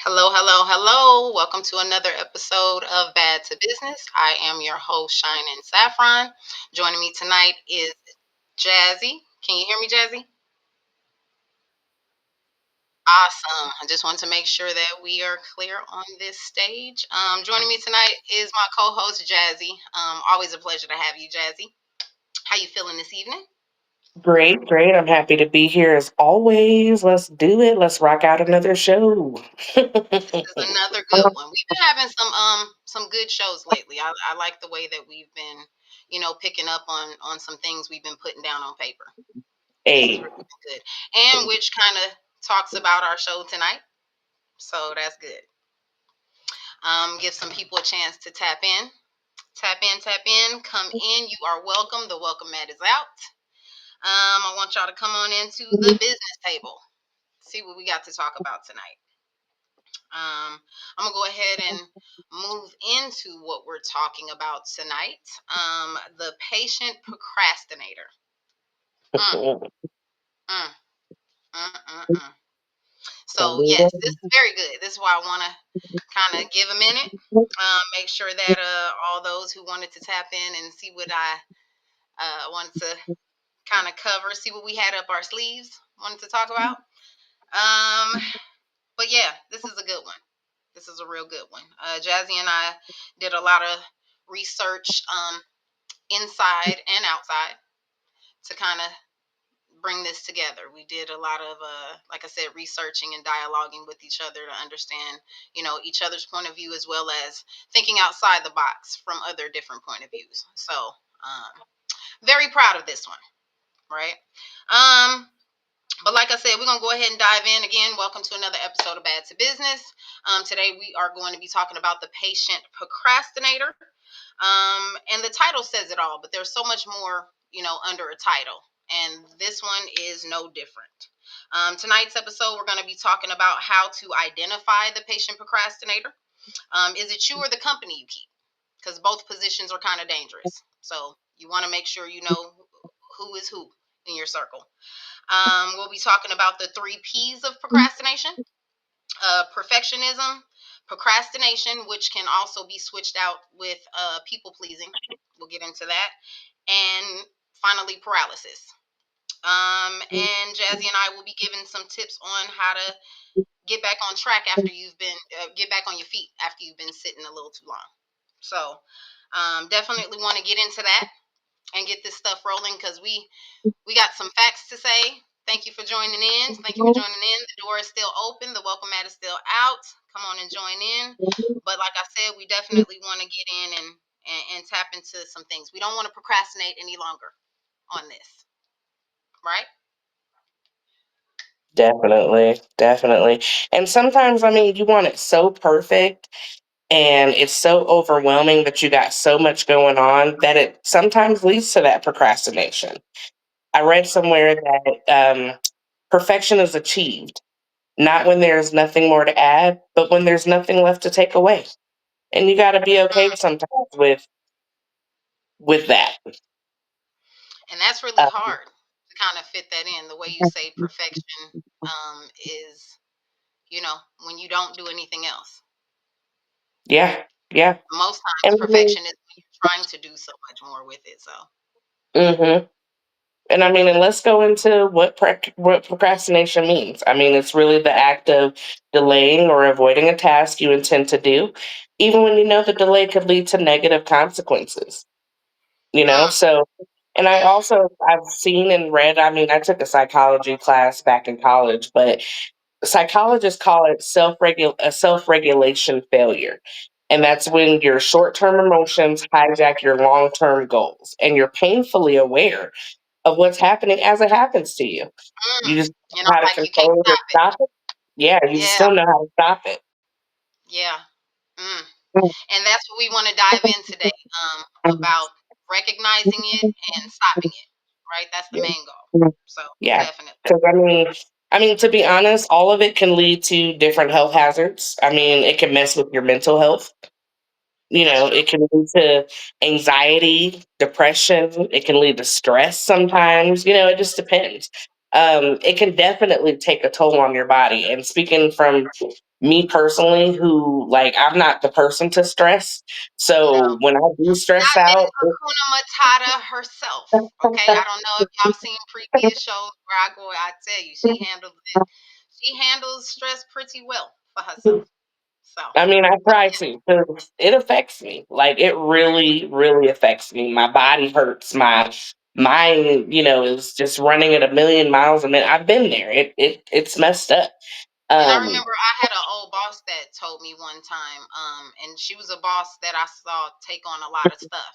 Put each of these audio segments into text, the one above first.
Hello, hello, hello. Welcome to another episode of Bad to Business. I am your host, Shine and Saffron. Joining me tonight is Jazzy. Can you hear me, Jazzy? Awesome. I just want to make sure that we are clear on this stage. Joining me tonight is my co-host, Jazzy. Always a pleasure to have you, Jazzy. How you feeling this evening? Great, great. I'm happy to be here as always. Let's do it. Let's rock out another show. This is another good one. We've been having some good shows lately. I like the way that we've been, picking up on some things we've been putting down on paper. This is Hey, really good. And which kind of talks about our show tonight. So that's good. Give some people a chance to tap in. Tap in, tap in, come in. You are welcome. The welcome mat is out. I want y'all to come on into the business table. See what we got to talk about tonight. I'm gonna go ahead and move into what we're talking about tonight. The patient procrastinator. Mm, mm, mm. So yes, this is very good. This is why I want to kind of give a minute. Make sure that all those who wanted to tap in and see what I wanted to kind of cover, see what we had up our sleeves, wanted to talk about. Um, but yeah, this is a good one. This is a real good one. Jazzy and I did a lot of research inside and outside to kind of bring this together. We did a lot of, like I said, researching and dialoguing with each other to understand, each other's point of view as well as thinking outside the box from other different point of views. So, very proud of this one, right? Um, but like I said, we're gonna go ahead and dive in again. Welcome to another episode of Bad to Business. Today we are going to be talking about the patient procrastinator. And the title says it all, but there's so much more, under a title. And this one is no different. Tonight's episode, we're going to be talking about how to identify the patient procrastinator. Is it you or the company you keep? Because both positions are kind of dangerous. So you want to make sure you know who is who in your circle. We'll be talking about the three P's of procrastination: perfectionism, procrastination, which can also be switched out with people pleasing. We'll get into that. And finally, paralysis. And Jazzy and I will be giving some tips on how to get back on track after you've been, get back on your feet after you've been sitting a little too long. So, definitely want to get into that and get this stuff rolling because we got some facts to say. Thank you for joining in. Thank you for joining in. The door is still open. The welcome mat is still out. Come on and join in. But like I said, we definitely want to get in and tap into some things. We don't want to procrastinate any longer on this, right? definitely, definitely. And sometimes, you want it so perfect and it's so overwhelming that you got so much going on that it sometimes leads to that procrastination. I read somewhere that perfection is achieved, not when there's nothing more to add, but when there's nothing left to take away. And you got to be okay Mm. sometimes with that. And that's really hard to kind of fit that in. The way you say perfection is, when you don't do anything else. Yeah, yeah. Most times, And perfection is when you're trying to do so much more with it. So, mhm. And let's go into what procrastination means. It's really the act of delaying or avoiding a task you intend to do, even when you know the delay could lead to negative consequences. mm, So, and mm, I've seen and read. I took a psychology class back in college, but psychologists call it a self-regulation failure. And that's when your short-term emotions hijack your long-term goals and you're painfully aware of what's happening as it happens to you. mm. You just know how to Like you can't control it or stop it. stop it. Yeah, you just Yeah, don't know how to stop it. yeah. Mm. And that's what we want to dive in today, about recognizing it and stopping it, right? That's the main goal. So, Yeah, definitely. because to be honest, all of it can lead to different health hazards. It can mess with your mental health. That's true. It can lead to anxiety, depression. It can lead to stress sometimes. It just depends. It can definitely take a toll on your body. And speaking from me personally, who like I'm not the person to stress. No, So when I do stress not Miss out, Hakuna Matata herself. Okay, I don't know if y'all seen previous shows where I go. I tell you, she handles it. She handles stress pretty well for herself. So, I mean, I but try to because it affects me. Like it really, really affects me. My body hurts. My mind, is just running at a million miles a minute. I've been there. It's messed up. and I Um, remember I had an old boss that told me one time, and she was a boss that I saw take on a lot of stuff.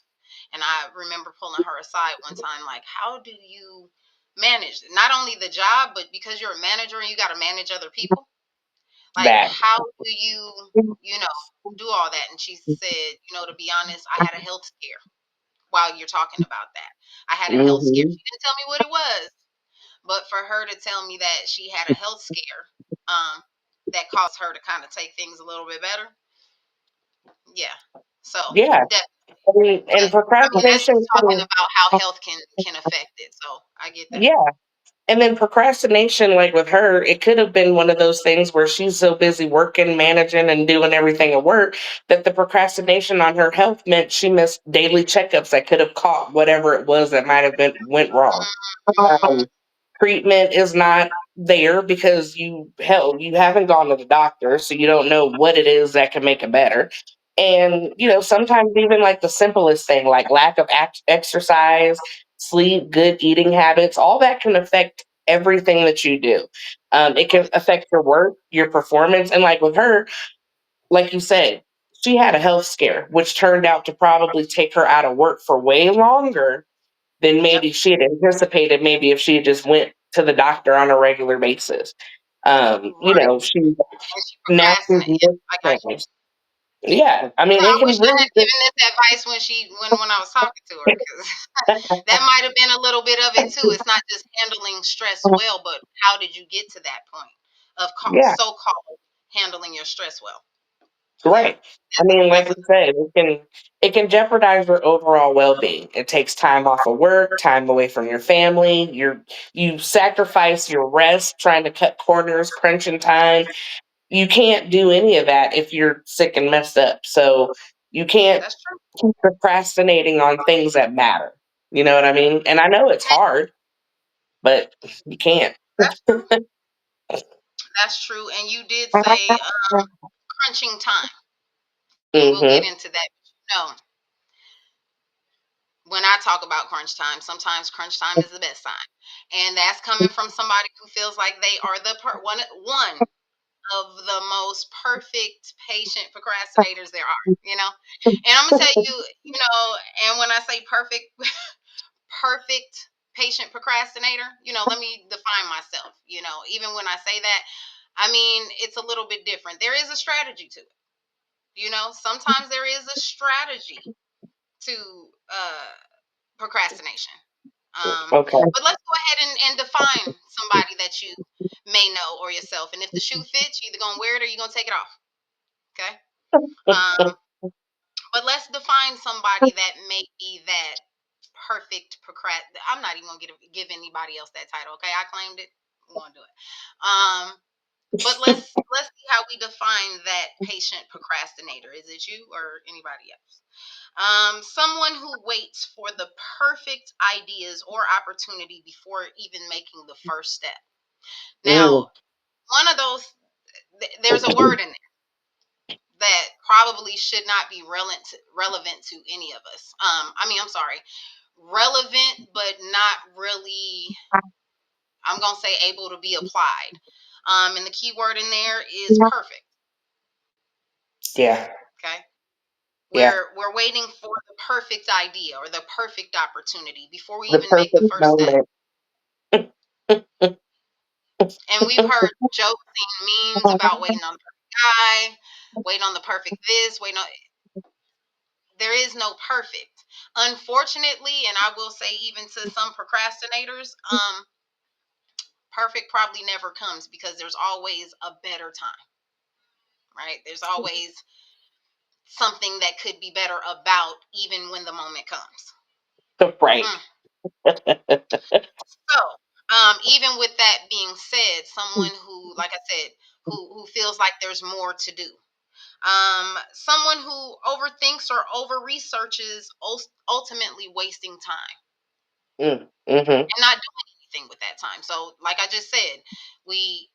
And I remember pulling her aside one time, like, how do you manage not only the job, but because you're a manager and you got to manage other people? Like, that. how do you know, do all that? And she said, to be honest, I had a health scare while you're talking about that. I had a health scare. Hmm. She didn't tell me what it was, but for her to tell me that she had a health scare, um, that caused her to kind of take things a little bit better. Yeah. So Yeah, definitely. and But I mean, that's just procrastination. talking about how health can affect it. So I get that. Yeah, and then procrastination, like with her, it could have been one of those things where she's so busy working, managing, and doing everything at work that the procrastination on her health meant she missed daily checkups that could have caught whatever it was that might have been went wrong. Mm-hmm. Um, Treatment is not there because you haven't gone to the doctor, so you don't know what it is that can make it better. And sometimes even like the simplest thing, like lack of exercise, sleep, good eating habits, all that can affect everything that you do. It can affect your work, your performance, and like with her, like you said, she had a health scare, which turned out to probably take her out of work for way longer than Yep. maybe she had anticipated. Maybe if she had just went to the doctor on a regular basis. Right. She And she now she's procrastinated. missed I got you. things. Yeah, I mean, Yeah, it I can wish I really had given this advice when I was talking to her, because that might have been a little bit of it too. It's not just handling stress well, but how did you get to that point of yeah, so-called handling your stress well? Yeah, right. I mean, like that's I a said, it can jeopardize your overall well-being. It takes time off of work, time away from your family. You sacrifice your rest trying to cut corners, crunching time. You can't do any of that if you're sick and messed up. So you can't that's true. keep procrastinating on things that matter. You know what I mean? And I know it's And hard, but you can't. that's true. That's true. And you did say crunching time, and we'll get Hmm. into that. No, when I talk about crunch time, sometimes crunch time is the best time, and that's coming from somebody who feels like they are one of the most perfect patient procrastinators there are. And I'm gonna tell you, and when I say perfect, perfect patient procrastinator, let me define myself. Even when I say that, I mean it's a little bit different. There is a strategy to it. Sometimes there is a strategy to uh, procrastination. Um, Okay. but let's go ahead and define somebody that you may know or yourself. And if the shoe fits, you're either gonna wear it or you're gonna take it off. Okay. Um, but let's define somebody that may be that perfect I'm not even gonna give anybody else that title. Okay, I claimed it. We're gonna do it. But let's see how we define that patient procrastinator. Is it you or anybody else? Someone who waits for the perfect ideas or opportunity before even making the first step. Mm. Now, one of those, there's a word in there that probably should not be relevant to any of us. I'm sorry, relevant, but not really. I'm gonna say able to be applied. And the key word in there is perfect. Yeah. Okay. Yeah. We're waiting for the perfect idea or the perfect opportunity before we The even make the perfect first step. moment. And we've heard jokes and memes about waiting on the perfect guy, waiting on the perfect this, waiting on. There is no perfect. Unfortunately, and I will say even to some procrastinators, perfect probably never comes because there's always a better time, right? There's always something that could be better about even when the moment comes. Right. Mm. So, even with that being said, someone who, like I said, who feels like there's more to do. Someone who overthinks or over researches, ultimately wasting time Mm-hmm. and not doing anything with that time. So, like I just said, we,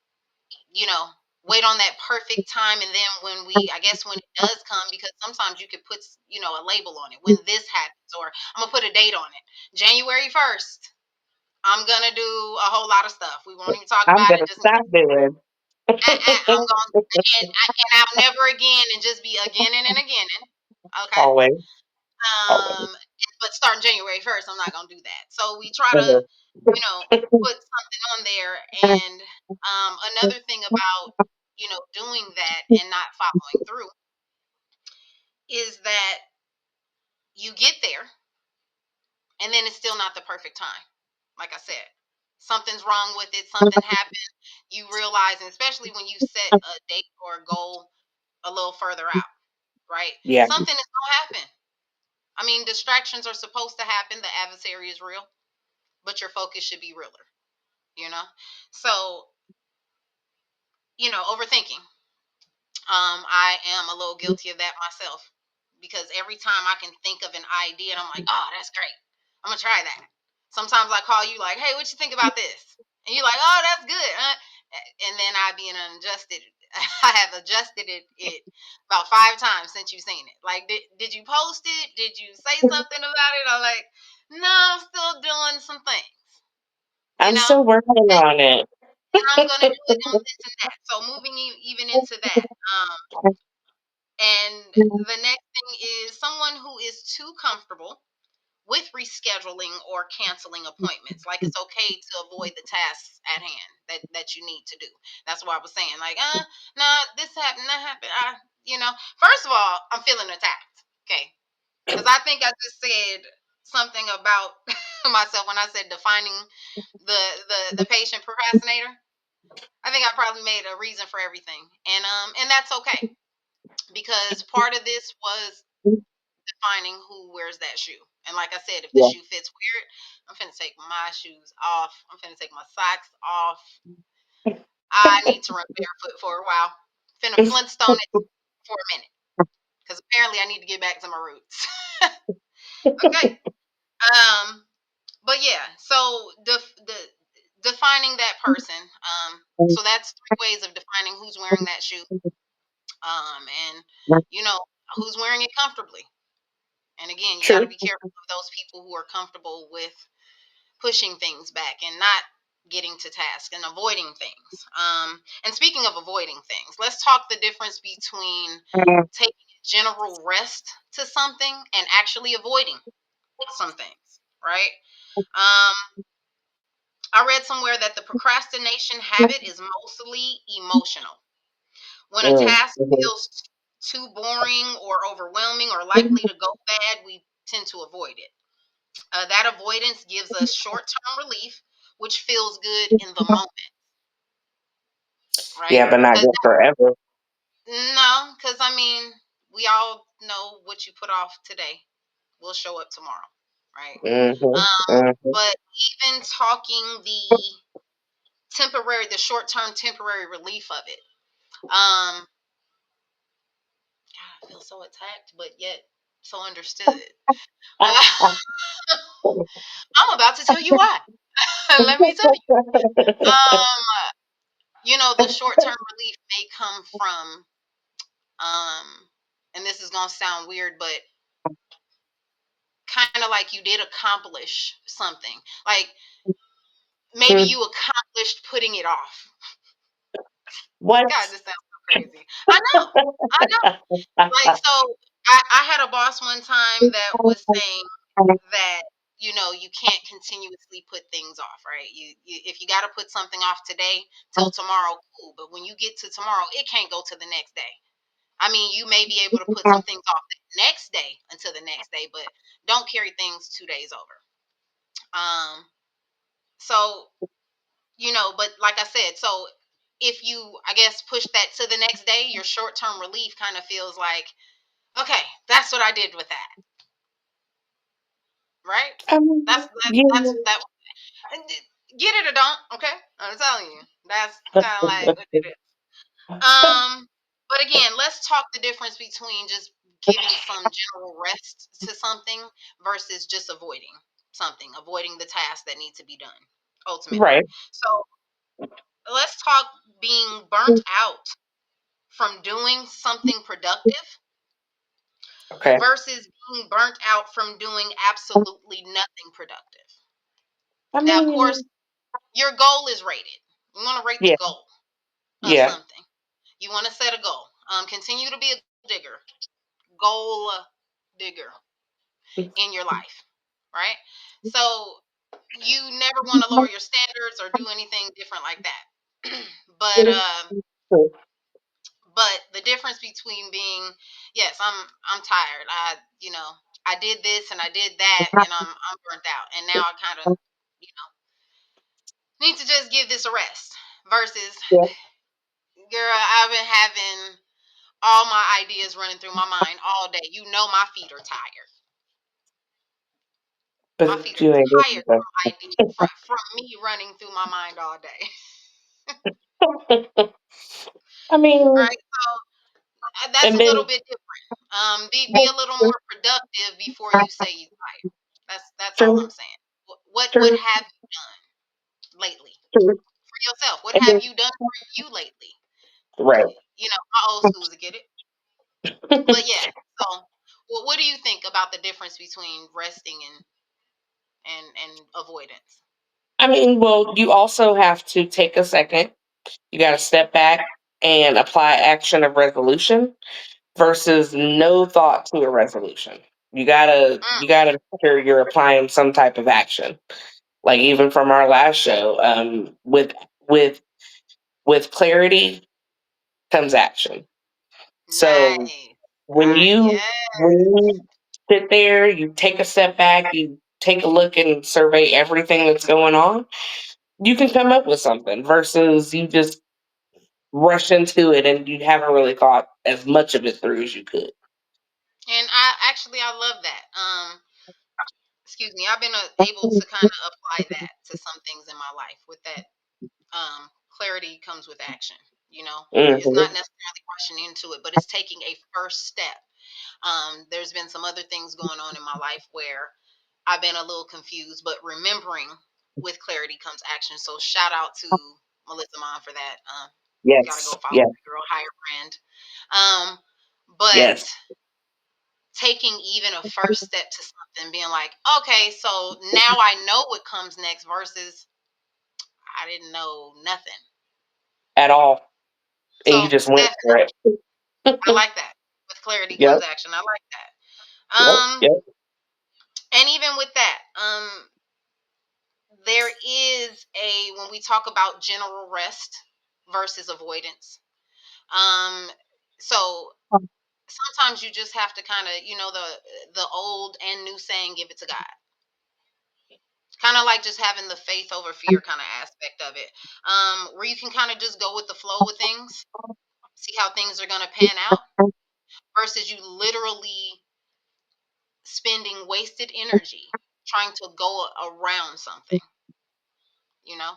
you know, wait on that perfect time, and then when we, I guess when it does come, because sometimes you could put, a label on it when this happens, or I'm gonna put a date on it, January 1st. I'm gonna do a whole lot of stuff. We won't even talk I'm about it. gonna Just stop doing. I'm going, and I'll never again, and just be again and again. Okay. Always, always. Um, but starting January 1st, I'm not gonna do that. So we try to, Mhm. you know, put something on there. And another thing about, doing that and not following through is that you get there and then it's still not the perfect time. Like I said, something's wrong with it. Something happened. You realize, and especially when you set a date or a goal a little further out, right? Yeah, Something is gonna happen. I mean, distractions are supposed to happen. The adversary is real, but your focus should be realer, you know? So, overthinking. I am a little guilty of that myself because every time I can think of an idea and I'm like, oh, that's great. I'm going to try that. Sometimes I call you like, hey, what you think about this? And you're like, oh, that's good. And then I be in unadjusted. I have adjusted it about 5 times since you've seen it. Like, did you post it? Did you say something about it? I'm like, no, I'm still doing some things, you I'm know? still working on it. And I'm gonna do it on this and that. So moving even into that. And the next thing is someone who is too comfortable with rescheduling or canceling appointments. Like it's okay to avoid the tasks at hand that you need to do. That's what I was saying. Like, no, this happened, that happened. First of all, I'm feeling attacked. Okay. Because I think I just said something about myself when I said defining the patient procrastinator. I think I probably made a reason for everything. And that's okay because part of this was defining who wears that shoe. And like I said, if the Yeah. shoe fits weird, I'm finna take my shoes off. I'm finna take my socks off. I need to run barefoot for a while. Finna Flintstone it for a minute. Because apparently I need to get back to my roots. Okay. Um, but yeah, so the defining that person. So that's 3 ways of defining who's wearing that shoe. And you know who's wearing it comfortably. And again, you got to True. be careful of those people who are comfortable with pushing things back and not getting to task and avoiding things. And speaking of avoiding things, let's talk the difference between taking a general rest to something and actually avoiding some things, right? Um, I read somewhere that the procrastination habit is mostly emotional. When a task Mhm. feels too boring or overwhelming or likely to go bad, we tend to avoid it. That avoidance gives us short term relief, which feels good in the moment, right? Yeah, but not 'Cause good forever. no, because I mean, we all know what you put off today will show up tomorrow, right? Mhm. Mhm. But even talking the short term temporary relief of it. God, I feel so attacked, but yet so understood. Uh, I'm about to tell you why. Let me tell you. Um, the short term relief may come from, and this is gonna sound weird, but kind of like you did accomplish something. Like maybe you accomplished putting it off. What? God, this sounds so crazy. I know. Like so, I had a boss one time that was saying that you can't continuously put things off, right? You if you got to put something off today till tomorrow, cool. But when you get to tomorrow, it can't go to the next day. I mean, you may be able to put some things off the next day until the next day, but don't carry things 2 days over. So but like I said, so if you, I guess, push that to the next day, your short term relief kind of feels like, okay, that's what I did with that, right? That's Yeah. that. and Get it or don't, okay? I'm telling you, that's kind of like what it is. Um, but again, let's talk the difference between just giving some general rest to something versus just avoiding something, avoiding the tasks that need to be done ultimately. Right. So let's talk being burnt out from doing something productive Okay. versus being burnt out from doing absolutely nothing productive. I Now, of course, mean, your goal is rated. You want to rate the yeah, goal of yeah. something. You want to set a goal. Continue to be a digger, goal digger in your life, right? So you never want to lower your standards or do anything different like that. but but the difference between being, yes, I'm tired. I did this and I did that and I'm burnt out and now I kind of you know need to just give this a rest versus, Yeah. girl, I've been having all my ideas running through my mind all day. You know my feet are tired. My feet But are you ain't tired doing from me running through my mind all day. that. I mean, Right? So that's and a then little bit different. Be a little more productive before you say you tired. That's all I'm true, saying. What true, have you done lately true. for yourself? What And have then, you done for you lately? right. My old schools will get it. But yeah. So, what do you think about the difference between resting and avoidance? I mean, well, you also have to take a second. You got to step back and apply action of resolution versus no thought to a resolution. Mm, You gotta make sure you're applying some type of action. Like even from our last show, with with clarity comes action. So nice. when you Yeah. when you sit there, you take a step back, you take a look and survey everything that's going on, you can come up with something versus you just rush into it and you haven't really thought as much of it through as you could. And I love that. Excuse me. I've been able to kind of apply that to some things in my life. With that, clarity comes with action. It's not Hmm. necessarily rushing into it, but it's taking a first step. There's been some other things going on in my life where I've been a little confused, but remembering with clarity comes action. So shout out to Melissa Mon for that. Gotta go Yes, follow yes, the girl, higher brand. But yes. taking even a first step to something, being like, okay, so now I know what comes next versus I didn't know nothing. At all. And you So just went for definitely, it. I like that. With clarity comes Yep, action. I like that. yep, yep. And even with that, there is a when we talk about general rest versus avoidance. Um, so sometimes you just have to kind of, the old and new saying, give it to God. Kind of like just having the faith over fear kind of aspect of it, where you can kind of just go with the flow with things, see how things are going to pan out, versus you literally spending wasted energy trying to go around something, you know?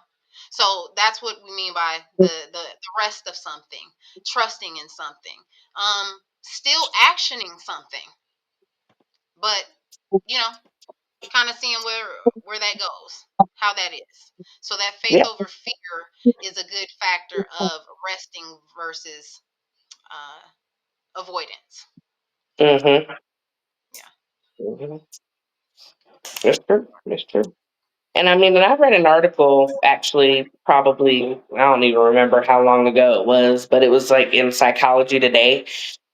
So that's what we mean by the rest of something, trusting in something, still actioning something, but you know, kind of seeing where that goes, how that is. So that faith Yeah. over fear is a good factor of resting versus avoidance. Mm-hmm. Yeah. Mm-hmm. That's true. That's true. And I mean, and I read an article actually, probably, I don't even remember how long ago it was, but it was like in Psychology Today.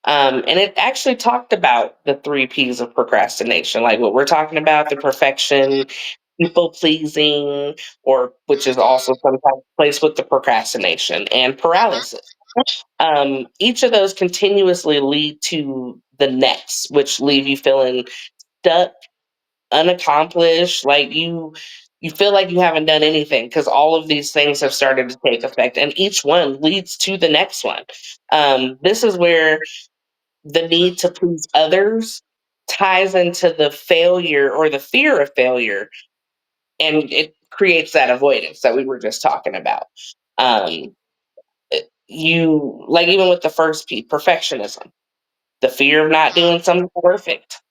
And it actually talked about the three P's of procrastination, like what we're talking about, the perfection, people pleasing, or which is Mm-hmm. also sometimes placed with the procrastination and Mm-hmm. paralysis. Each of those continuously lead to the next, which leave you feeling stuck, unaccomplished, like you feel like you haven't done anything because all of these things have started to take effect, and each one leads to the next one. This is where the need to please others ties into the failure or the fear of failure, and it creates that avoidance that we were just talking about. Um, you like even with the first piece, perfectionism, the fear of not Mhm. doing something perfect.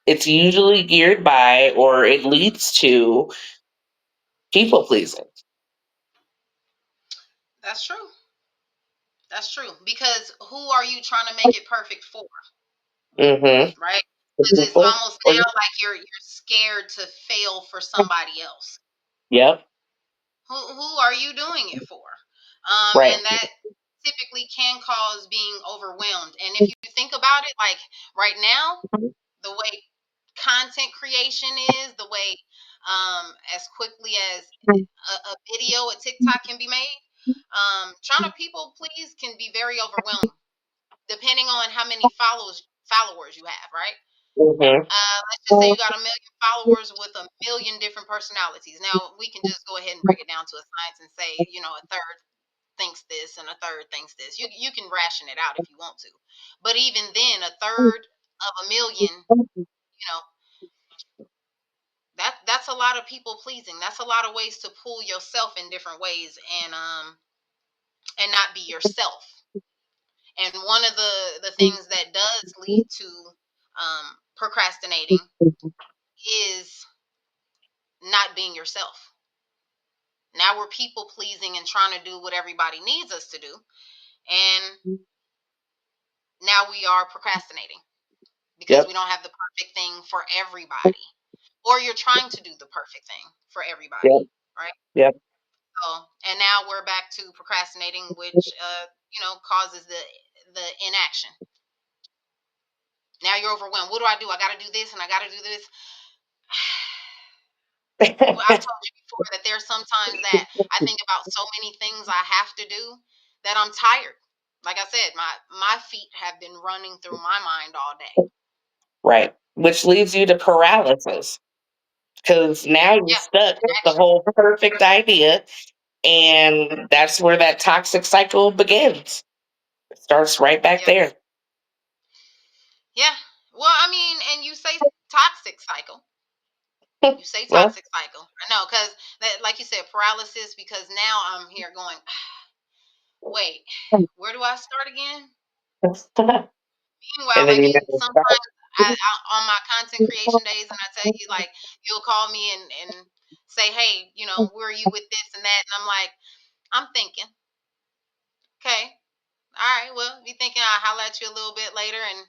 It's usually geared by or it leads to people pleasing. That's true. That's true. Because who are you trying to make it perfect for, Mm-hmm. right? The Because it's people. almost now like you're scared to fail for somebody else. Yep. Who are you doing it for? Right. And that typically can cause being overwhelmed. And if you think about it, like right now, the way content creation is, the way as quickly as a video, a TikTok can be made, trying to people please can be very overwhelming, depending on how many followers you have, right? Mm-hmm. Let's just say you got a million followers with a million different personalities. Now we can just go ahead and break it down to a science and say, a third thinks this and a third thinks this. You can ration it out if you want to, but even then, a third of a million, you know, that's a lot of people pleasing. That's a lot of ways to pull yourself in different ways and not be yourself. And one of the things that does lead to procrastinating is not being yourself. Now we're people pleasing and trying to do what everybody needs us to do. And now we are procrastinating because we Yep. don't have the perfect thing for everybody. Or you're trying to do the perfect thing for everybody, Yep. right? Yep. So, and now we're back to procrastinating, which causes the inaction. Now you're overwhelmed. What do I do? I got to do this and I got to do this. Well, I've told you before that there's sometimes that I think about so many things I have to do that I'm tired. Like I said, my feet have been running through my mind all day. Right. Which leads you to paralysis because now you're Yeah, stuck with the whole perfect idea. And that's where that toxic cycle begins. It starts right back yeah, there. yeah. Well, I mean, and you say toxic cycle. You say Well, toxic cycle. I know, because that, like you said, paralysis. Because now I'm here going, wait, where do I start again? and Meanwhile, then like you you, never stop. sometimes on my content creation days, and I tell you, like, you'll call me and say, hey, where are you with this and that, and I'm like, I'm thinking, okay. All right, well, be thinking I'll holler at you a little bit later, and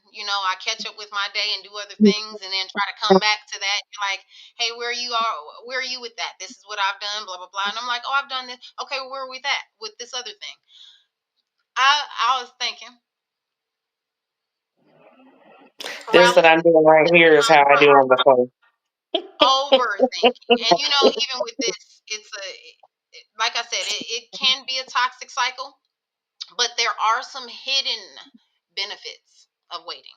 I catch up with my day and do other things, and then try to come back to that. You're like, hey, where are you with that? This is what I've done, blah blah blah, and I'm like, oh, I've done this. Okay, well, where are we at with this other thing? I was thinking This that I'm paralysis doing right here is how I do on the phone. overthinking. And even with this, like I said, it can be a toxic cycle, but there are some hidden benefits of waiting.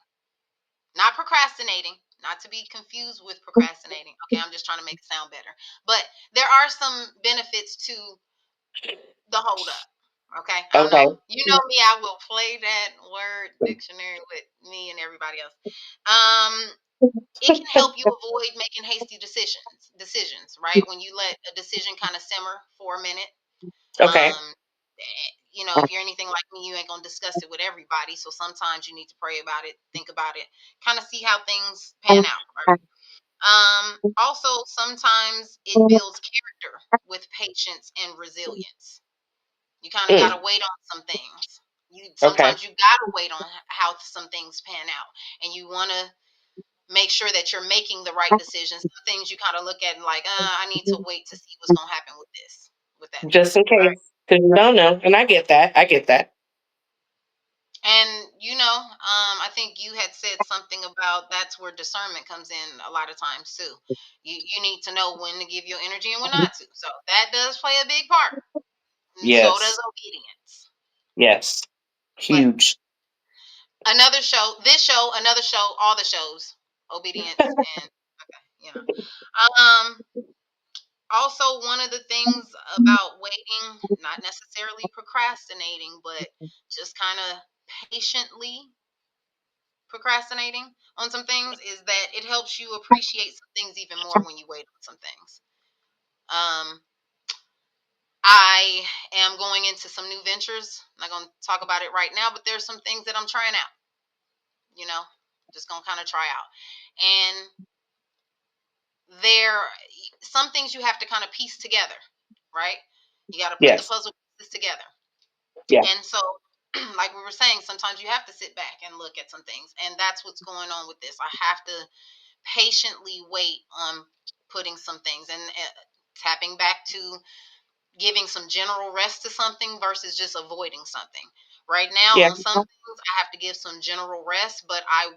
Not procrastinating, not to be confused with procrastinating. Okay, I'm just trying to make it sound better. But there are some benefits to the hold up. Okay, I don't Okay. know. You know me, I will play that word dictionary with me and everybody else. Um, it can help you avoid making hasty decisions, right? When you let a decision kind of simmer for a minute. Okay. um if you're anything like me, you ain't gonna discuss it with everybody, so sometimes you need to pray about it, think about it, kind of see how things pan out, right? Also, sometimes it builds character with patience and resilience. You kind of got Mm, to wait on some things. You okay. sometimes you got to wait on how some things pan out, and you want to make sure that you're making the right decisions. Some things you kind of look at and like, I need to wait to see what's going to happen with this, with that thing, Just in right? case. Because you don't know. And I get that. I get that. And I think you had said something about that's where discernment comes in a lot of times too. You need to know when to give your energy and when not to. So that does play a big part, and so does Yes. obedience. Yes. But Huge. another show, this show, another show, all the shows, obedience and okay, Um, also, one of the things about waiting, not necessarily procrastinating, but just kind of patiently procrastinating on some things, is that it helps you appreciate some things even more when you wait on some things. Um, I am going into some new ventures. I'm not going to talk about it right now, but there's some things that I'm trying out, you know, just going to kind of try out. And there some things you have to kind of piece together, right? You got to put the Yes. puzzle pieces together. Yeah. And so like we were saying, sometimes you have to sit back and look at some things, and that's what's going on with this. I have to patiently wait on putting some things and tapping back to giving some general rest to something versus just avoiding something. Right now, Yeah. on some things, I have to give some general rest, but I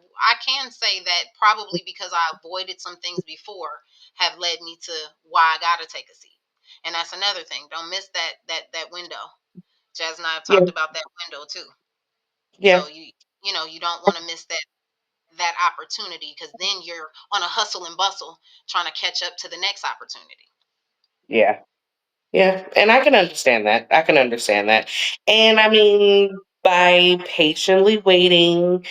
can say that probably because I avoided some things before have led me to why I got to take a seat. And that's another thing. Don't miss that window. Jazz and I have Yeah. talked about that window too. Yeah. So you know you don't want to miss that opportunity, because then you're on a hustle and bustle trying to catch up to the next opportunity. Yeah. Yeah, and I can understand that. I can understand that. And I mean, by patiently waiting,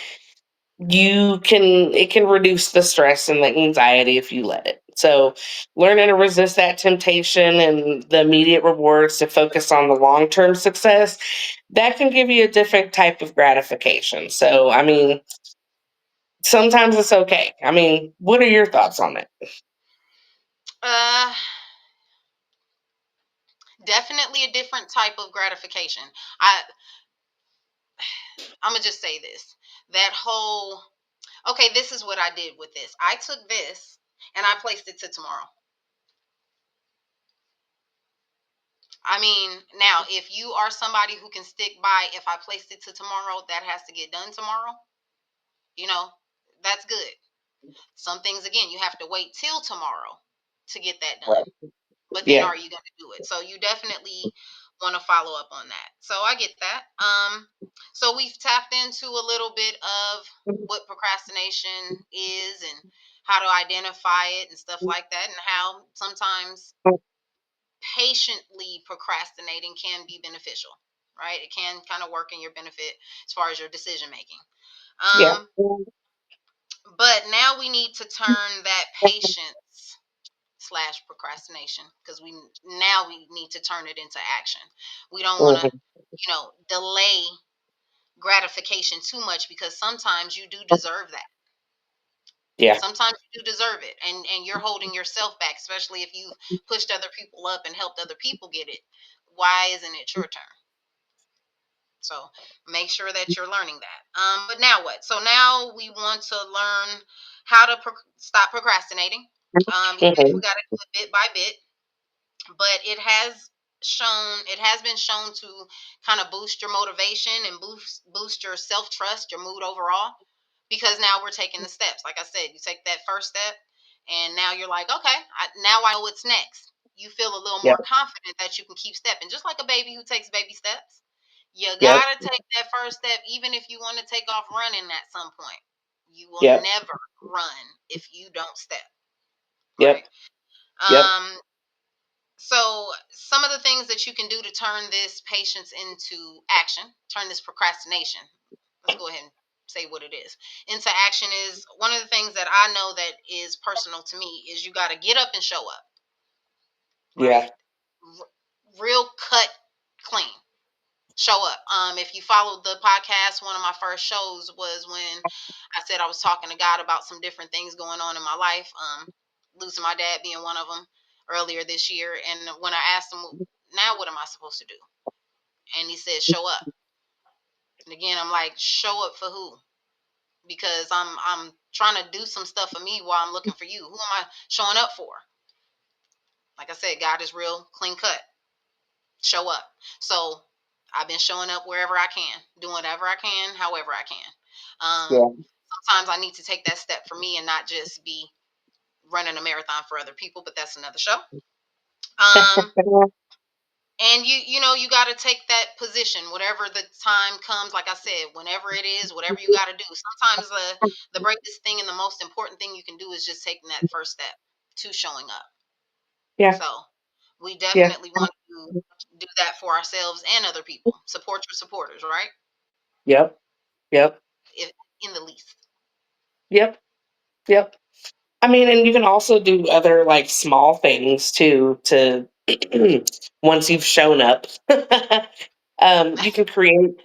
it can reduce the stress and the anxiety if you let it. So, learning to resist that temptation and the immediate rewards to focus on the long-term success, that can give you a different type of gratification. So, I mean, sometimes it's okay. I mean, what are your thoughts on it? Uh, Definitely a different type of gratification. I I'm gonna just say this. That whole okay, this is what I did with this. I took this and I placed it to tomorrow. I mean, now if you are somebody who can stick by, if I placed it to tomorrow, that has to get done tomorrow. You know, that's good. Some things again, you have to wait till tomorrow to get that done. Right. But then Yeah. are you going to do it? So you definitely want to follow up on that. So I get that. So we've tapped into a little bit of what procrastination is and how to identify it and stuff like that, and how sometimes patiently procrastinating can be beneficial, right? It can kind of work in your benefit as far as your decision making. Yeah. Um, but now we need to turn that patience slash procrastination, because we need to turn it into action. We don't want to, Mhm. delay gratification too much, because sometimes you do deserve that. Yeah. Sometimes you do deserve it, and you're holding yourself back, especially if you've pushed other people up and helped other people get it. Why isn't it your turn? So make sure that you're learning that. But now what? So now we want to learn how to stop procrastinating. Even if we Mhm. got to do it bit by bit, but it has been shown to kind of boost your motivation and boost your self-trust, your mood overall, because now we're taking the steps. Like I said, you take that first step and now you're like, okay, now I know what's next. You feel a little more Yep. confident that you can keep stepping, just like a baby who takes baby steps. You Yep. gotta take that first step, even if you want to take off running at some point. You will Yep. never run if you don't step, right? Yep. Yep. um so some of the things that you can do to turn this patience into action, turn this procrastination, let's go ahead and say what it is, into action, is one of the things that I know that is personal to me is you got to get up and show up, right? Yeah. Real cut clean. Show up. If you followed the podcast, one of my first shows was when I said I was talking to God about some different things going on in my life. Losing my dad being one of them earlier this year. And when I asked him, now what am I supposed to do? And he said, show up. And again, I'm like, show up for who? Because I'm trying to do some stuff for me while I'm looking for you. Who am I showing up for? Like I said, God is real clean cut. Show up. So I've been showing up wherever I can, doing whatever I can, however I can. Um, Yeah. Sometimes I need to take that step for me and not just be running a marathon for other people, but that's another show. Um, and you got to take that position, whatever the time comes. Like I said, whenever it is, whatever you got to do. Sometimes the greatest thing and the most important thing you can do is just taking that first step to showing up. Yeah. So we Yeah. definitely want to do that for ourselves and other people. Support your supporters, right? Yep. Yep. If in the least. Yep. Yep. I mean, and you can also do other like small things too to once you've shown up. You can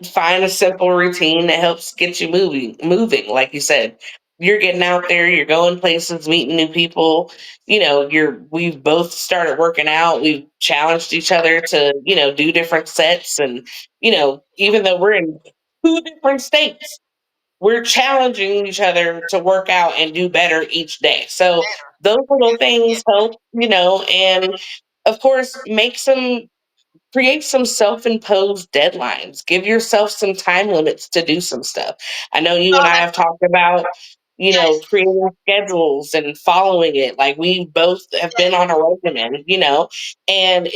find a simple routine that helps get you moving. Like you said, you're getting out there, you're going places, meeting new people. We've both started working out. We've challenged each other to, do different sets. And, even though we're in two different states, we're challenging each other to work out and do better each day. So Better. those little Yeah. things help, and of course, create some self-imposed deadlines. Give yourself some time limits to do some stuff. I know you and Oh, I have that's talked about, yes. creating schedules and following it. Like we both have been Yes. on a regimen, and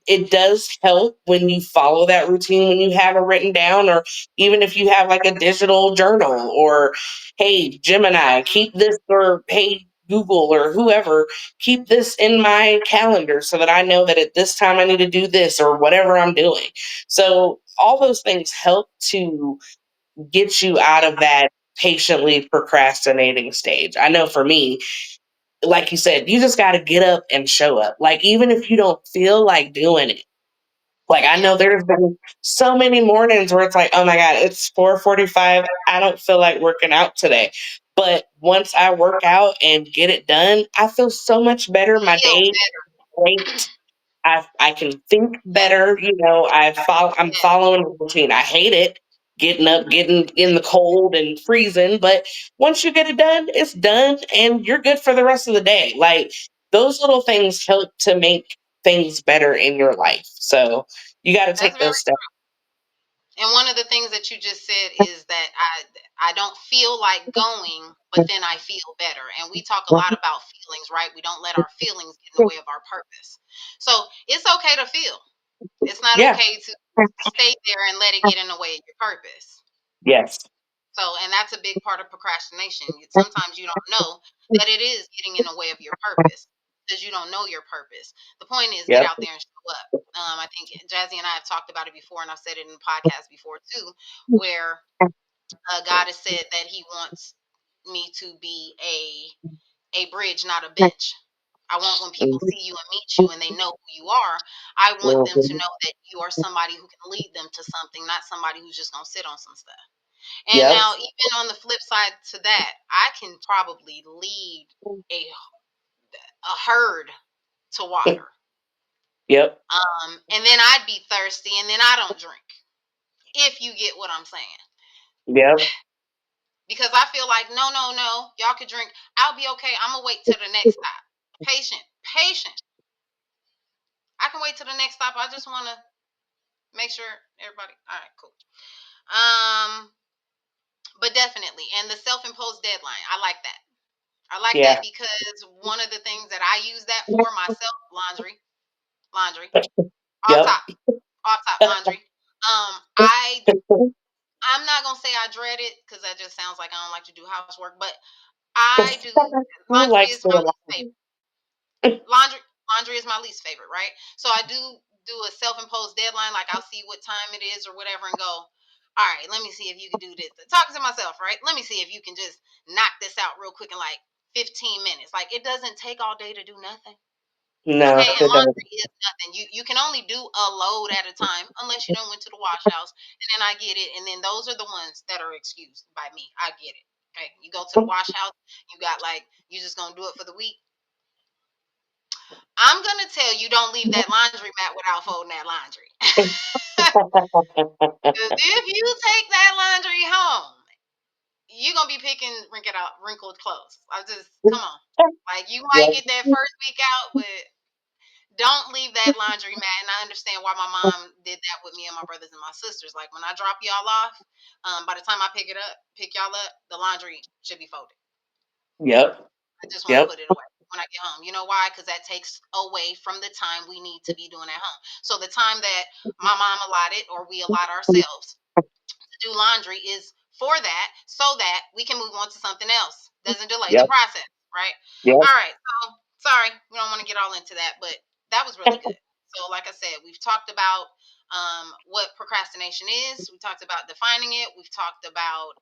it does help when you follow that routine, when you have it written down, or even if you have like a digital journal, or hey, Gemini, keep this, or hey, Google or whoever, keep this in my calendar so that I know that at this time I need to do this or whatever I'm doing. So all those things help to get you out of that patiently procrastinating stage. I know for me, like you said, you just got to get up and show up. Like even if you don't feel like doing it. Like I Yeah. know there's been so many mornings where it's like, oh my God, it's 4:45. I don't feel like working out today. But once I work out and get it done, I feel so much better. My Feel day better. great. I can think Yes. better. I'm Yes. following the routine. I hate it getting up, getting in the cold and freezing, but once you get it done, it's done and you're good for the rest of the day. Like those little things help to make things better in your life. So you got to That's take very. those steps. And one of the things that you just said is that I don't feel like going, but then I feel better. And we talk a lot about feelings, right? We don't let our feelings get in the way of our purpose. So it's okay to feel. It's not Yeah. okay to stay there and let it get in the way of your purpose. Yes. So, and that's a big part of procrastination. Sometimes you don't know that it is getting in the way of your purpose because you don't know your purpose. The point is get Yep. out there and show up. I think Jazzy and I have talked about it before, and I've said it in the podcast before too, where God has said that He wants me to be a bridge, not a bench. I want when people Mhm. see you and meet you and they know who you are, I want them to Mhm. know that you are somebody who can lead them to something, not somebody who's just gonna sit on some stuff. And Yep. now, even on the flip side to that, I can probably lead a herd to water. Yep. And then I'd be thirsty, and then I don't drink. If you get what I'm saying, Yep. because I feel like no, no, no, y'all could drink. I'll be okay. I'm gonna wait till the next stop. Patient, patient. I can wait till the next stop. I just want to make sure everybody. All right, cool. Um, but definitely, and the self-imposed deadline. I like that. I like that Yeah. because one of the things that I use that for myself, laundry, laundry, off Yep. top, off top laundry. I'm not gonna say I dread it because that just sounds like I don't like to do housework, but I do. Who Laundry likes is my doing least favorite. Laundry, laundry is my least favorite, right? So I do a self-imposed deadline, like I'll see what time it is or whatever, and go. All right, let me see if you can do this. Talking to myself, right? Let me see if you can just knock this out real quick in like 15 minutes. Like it doesn't take all day to do nothing. No, Okay, and it doesn't. laundry is nothing. You can only do a load at a time unless you don't went to the wash house. And then I get it. And then those are the ones that are excused by me. I get it. Okay. You go to the wash house, you got like you just gonna do it for the week. I'm gonna tell you don't leave that laundry mat without folding that laundry. Because if you take that laundry home, you're gonna be picking wrinkled clothes. I just come on. Like you might Yep. get that first week out, but don't leave that laundry mat. And I understand why my mom did that with me and my brothers and my sisters. Like when I drop y'all off, by the time I pick y'all up, the laundry should be folded. Yep. I just want to Yep. put it away when I get home. You know why? Because that takes away from the time we need to be doing at home. So the time that my mom allotted or we allot ourselves to do laundry is for that so that we can move on to something else. Doesn't delay the Yep. process, right? Yep. All right. So sorry, we don't want to get all into that, but that was really good. So, like I said, we've talked about what procrastination is. We talked about defining it. We've talked about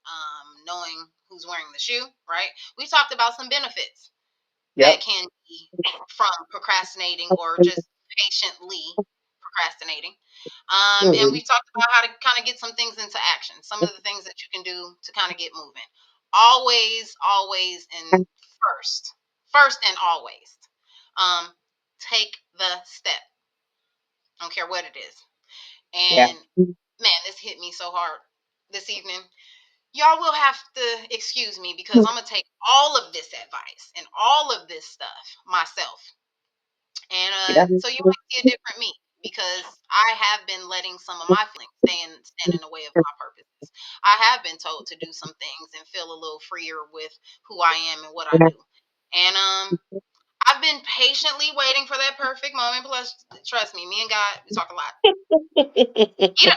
knowing who's wearing the shoe, right? We talked about some benefits that Yep. can be from procrastinating or just patiently procrastinating. And Mhm. we talked about how to kind of get some things into action, some of the things that you can do to kind of get moving. Always, always, and first and always, um, take the step. I don't care what it is. Yeah. And man, this hit me so hard this evening. Y'all will have to excuse me because I'm gonna take all of this advice and all of this stuff myself. And Yeah. so you might see a different me because I have been letting some of my feelings stand in the way of my purposes. I have been told to do some things and feel a little freer with who I am and what I do. And I've been patiently waiting for that perfect moment. Plus, trust me, me and God, we talk a lot.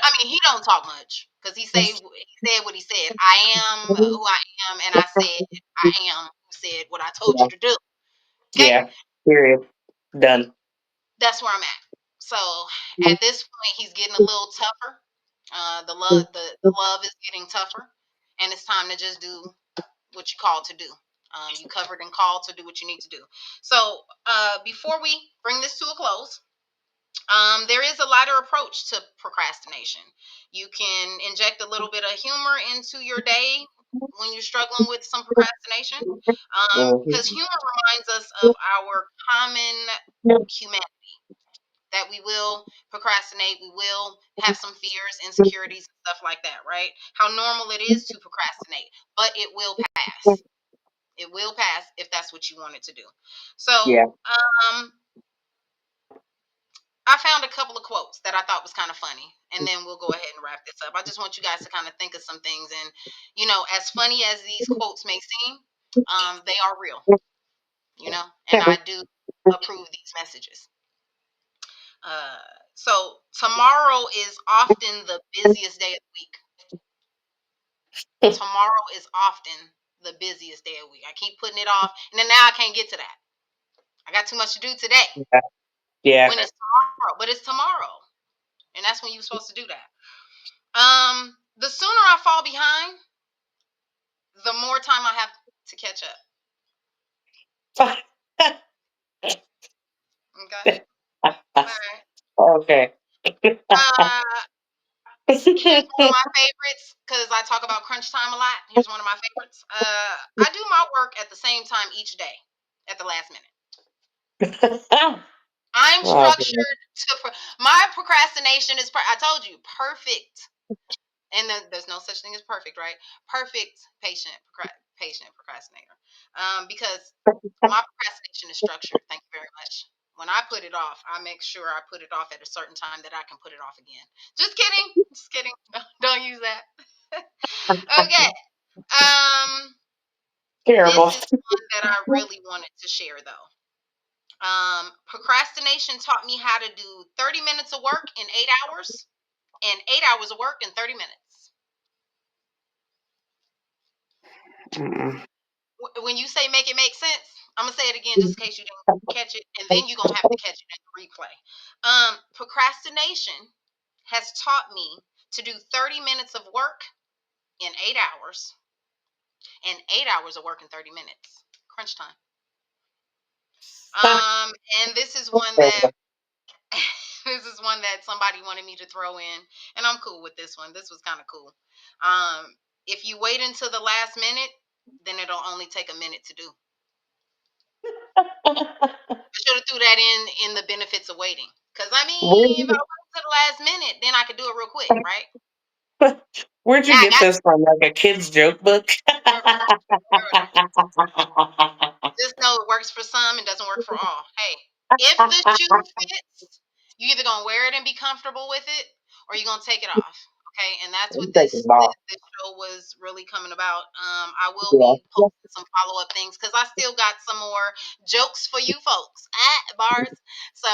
I mean, he don't talk much because he said what he said. I am who I am, and I said I am who said what I told Yeah. you to do. Okay, Yeah. Period. Done. that's where I'm at. So at this point, he's getting a little tougher. The love is getting tougher, and it's time to just do what you called to do. You covered and called to do what you need to do. So before we bring this to a close, there is a lighter approach to procrastination. You can inject a little bit of humor into your day when you're struggling with some procrastination, because Mhm. humor reminds us of our common humanity, that we will procrastinate, we will have some fears, insecurities, and stuff like that, right? How normal it is to procrastinate, but it will pass. It will pass if that's what you wanted to do. So, Yeah. I found a couple of quotes that I thought was kind of funny, and then we'll go ahead and wrap this up. I just want you guys to kind of think of some things, and as funny as these quotes may seem, they are real, and I do approve these messages. Uh, so tomorrow is often the busiest day of the week. Tomorrow is often the busiest day of the week. I keep putting it off, and then now I can't get to that. I got too much to do today Yeah. when it's tomorrow, but it's tomorrow, and that's when you're supposed to do that. The sooner I fall behind, the more time I have to catch up. Okay. All right. Okay. Uh, Here's one of my favorites because I talk about crunch time a lot. Here's one of my favorites. I do my work at the same time each day, at the last minute. I'm Oh, structured to my procrastination is. I told you, perfect. And there's no such thing as perfect, right? Perfect patient procrastinator. Because my procrastination is structured. Thank you very much. When I put it off, I make sure I put it off at a certain time that I can put it off again. Just kidding. Just kidding. No, don't use that. Okay. Um, this terrible. is one that I really wanted to share though. Procrastination taught me how to do 30 minutes of work in 8 hours and 8 hours of work in 30 minutes. Mm-mm. When you say make it make sense, I'm gonna say it again just in case you didn't catch it, and then you're gonna have to catch it in the replay. Procrastination has taught me to do 30 minutes of work in 8 hours and 8 hours of work in 30 minutes. Crunch time. Um, and this is one that this is one that somebody wanted me to throw in, and I'm cool with this one. This was kind of cool. If you wait until the last minute, then it'll only take a minute to do. I should have threw that in the benefits of waiting. Cause I Where'd mean, if I you, wait to the last minute, then I could do it real quick, right? where'd you Yeah, I get got this from? Like a kid's joke book? you. Just know it works for some and doesn't work for all. Hey, if the shoe fits, you either gonna wear it and be comfortable with it, or you're gonna take it off. Okay, and that's what Take it off. this show was really coming about. I will Yeah. be posting some follow up things because I still got some more jokes for you folks at bars. So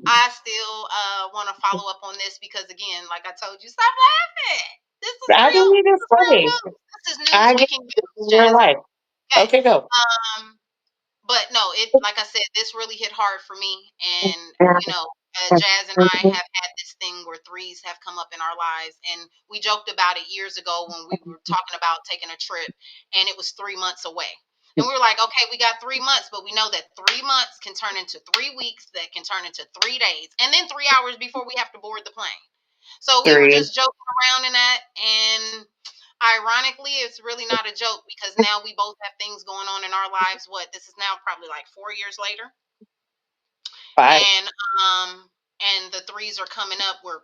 I still want to follow up on this because again, like I told you, stop laughing. This is I real. believe This it's is real funny. news. This is news I we get can it use, in real Jazz. life. Okay. Okay, go. But no, it like I said, this really hit hard for me. And you know, Jazz and I have had this thing where threes have come up in our lives, and we joked about it years ago when we were talking about taking a trip, and it was 3 months away. And we were like, okay, we got 3 months, but we know that 3 months can turn into 3 weeks, that can turn into 3 days, and then 3 hours before we have to board the plane. So we were Three. just joking around in that. And ironically, it's really not a joke because now we both have things going on in our lives. What, this is now probably like 4 years later. Five. And the threes are coming up. We're,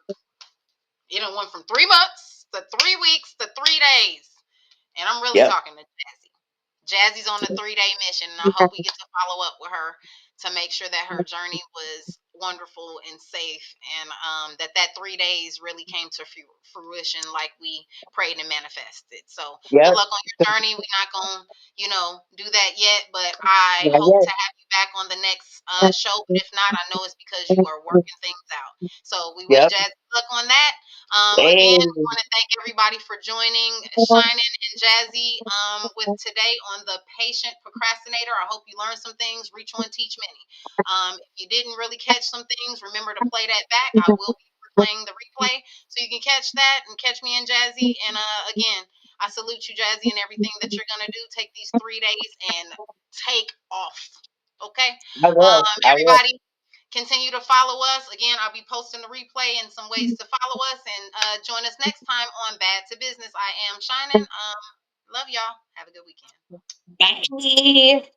went from 3 months to 3 weeks to 3 days. And I'm really Yep. talking to Jazzy. Jazzy's on a 3-day mission, and I hope we get to follow up with her to make sure that her journey was wonderful and safe, and that 3 days really came to fruition like we prayed and manifested. So good Yep. luck on your journey. We're not gonna, do that yet, but I Not hope to yet. have you back on the next show. But if not, I know it's because you are working things out. So we wish Yep. Jazzy luck on that. Hey. Again, we want to thank everybody for joining Shining and Jazzy with today on the Patient Procrastinator. I hope you learned some things. Reach one, teach many. If you didn't really catch some things, remember to play that back. I will be playing the replay so you can catch that and catch me and Jazzy. And again, I salute you, Jazzy, and everything that you're gonna do. Take these 3 days and take off. Okay, I will. I will. everybody. Continue to follow us. Again, I'll be posting the replay and some ways to follow us, and join us next time on Bad to Business. I am Shining. Love y'all. Have a good weekend. Bye.